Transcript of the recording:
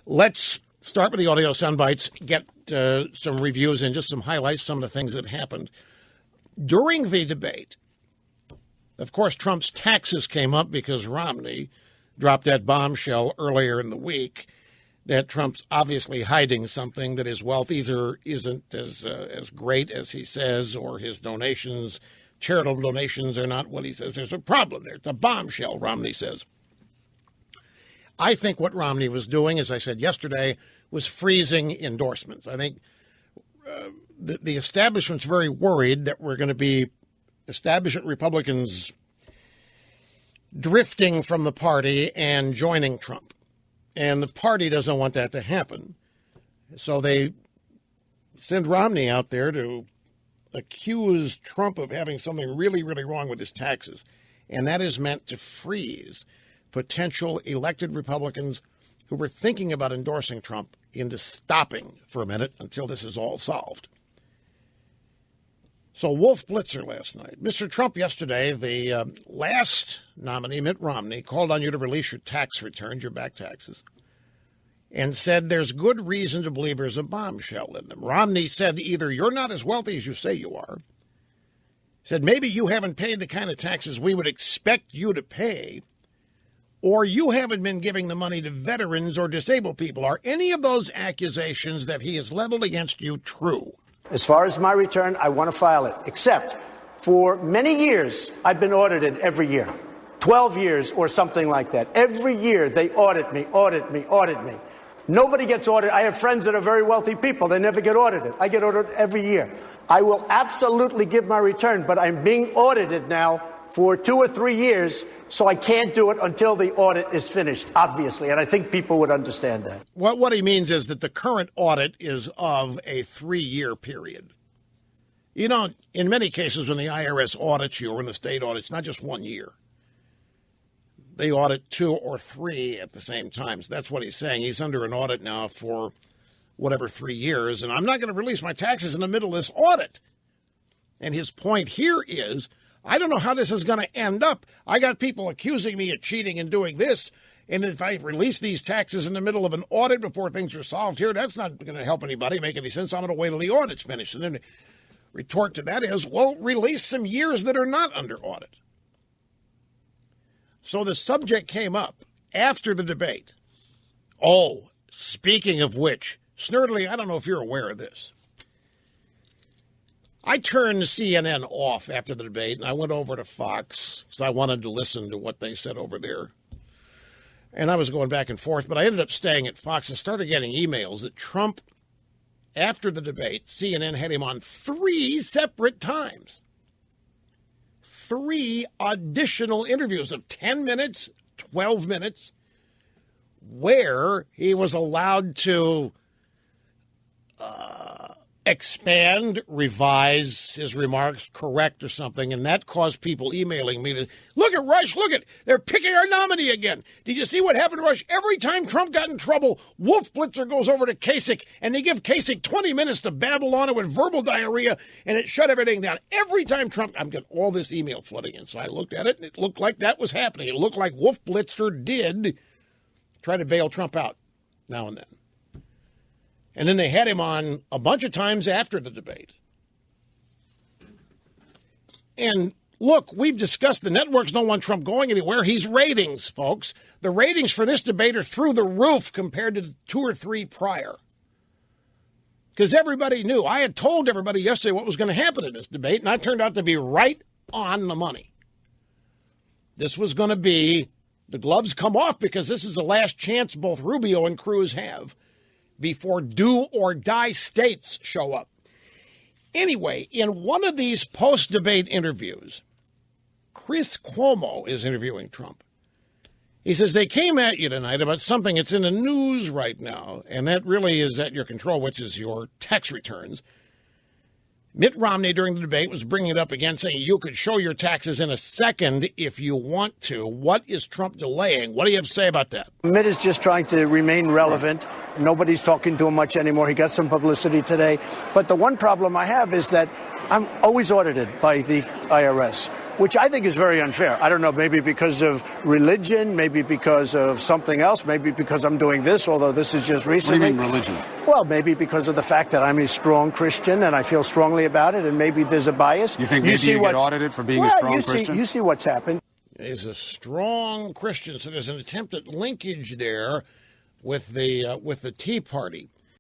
Let's start with the audio sound bites, get some reviews and just some highlights, some of the things that happened. During the debate, of course, Trump's taxes came up because Romney dropped that bombshell earlier in the week that Trump's obviously hiding something, that his wealth either isn't as great as he says, or his donations, charitable donations, are not what he says. There's a problem there. It's a bombshell, Romney says. I think what Romney was doing, as I said yesterday, was freezing endorsements. I think the establishment's very worried that we're going to be establishment Republicans drifting from the party and joining Trump. And the party doesn't want that to happen. So they send Romney out there to accuse Trump of having something really, really wrong with his taxes. And that is meant to freeze potential elected Republicans who were thinking about endorsing Trump into stopping for a minute until this is all solved. So Wolf Blitzer last night. Mr. Trump yesterday, the last nominee, Mitt Romney, called on you to release your tax returns, your back taxes, and said there's good reason to believe there's a bombshell in them. Romney said either you're not as wealthy as you say you are, said maybe you haven't paid the kind of taxes we would expect you to pay, or you haven't been giving the money to veterans or disabled people. Are any of those accusations that he has leveled against you true? As far as my return, I want to file it, except for many years, I've been audited every year, 12 years or something like that. Every year they audit me. Nobody gets audited. I have friends that are very wealthy people. They never get audited. I get audited every year. I will absolutely give my return, but I'm being audited now for 2 or 3 years, so I can't do it until the audit is finished, obviously, and I think people would understand that. What he means is that the current audit is of a 3-year period. You know, in many cases when the IRS audits you or when the state audits, not just 1 year. They audit 2 or 3 at the same time. So that's what he's saying. He's under an audit now for whatever 3 years, and I'm not going to release my taxes in the middle of this audit. And his point here is, I don't know how this is going to end up. I got people accusing me of cheating and doing this, and if I release these taxes in the middle of an audit before things are solved here, that's not going to help anybody, make any sense. I'm going to wait till the audit's finished. And then the retort to that is, well, release some years that are not under audit. So the subject came up after the debate. Oh, speaking of which, Snerdley, I don't know if you're aware of this. I turned CNN off after the debate, and I went over to Fox because I wanted to listen to what they said over there. And I was going back and forth, but I ended up staying at Fox and started getting emails that Trump, after the debate, CNN had him on 3 separate times. 3 additional interviews of 10 minutes, 12 minutes, where he was allowed to expand, revise his remarks, correct or something, and that caused people emailing me to, look at Rush, they're picking our nominee again. Did you see what happened to Rush? Every time Trump got in trouble, Wolf Blitzer goes over to Kasich, and they give Kasich 20 minutes to babble on it with verbal diarrhea, and it shut everything down. Every time Trump, I'm getting all this email flooding in, so I looked at it, and it looked like that was happening. It looked like Wolf Blitzer did try to bail Trump out now and then. And then they had him on a bunch of times after the debate. And look, we've discussed the networks don't want Trump going anywhere. He's ratings, folks. The ratings for this debate are through the roof compared to the 2 or 3 prior. Because everybody knew. I had told everybody yesterday what was going to happen in this debate, and I turned out to be right on the money. This was going to be, the gloves come off because this is the last chance both Rubio and Cruz have before do-or-die states show up. Anyway, in one of these post-debate interviews, Chris Cuomo is interviewing Trump. He says, they came at you tonight about something that's in the news right now, and that really is at your control, which is your tax returns. Mitt Romney, during the debate, was bringing it up again, saying you could show your taxes in a second if you want to. What is Trump delaying? What do you have to say about that? Mitt is just trying to remain relevant. Nobody's talking to him much anymore. He got some publicity today. But the one problem I have is that I'm always audited by the IRS, which I think is very unfair. I don't know, maybe because of religion, maybe because of something else, maybe because I'm doing this, although this is just recently. What do you mean religion? Well, maybe because of the fact that I'm a strong Christian and I feel strongly about it, and maybe there's a bias. You think maybe you get audited for being a strong Christian? You see what's happened. He's a strong Christian, so there's an attempt at linkage there with the Tea Party.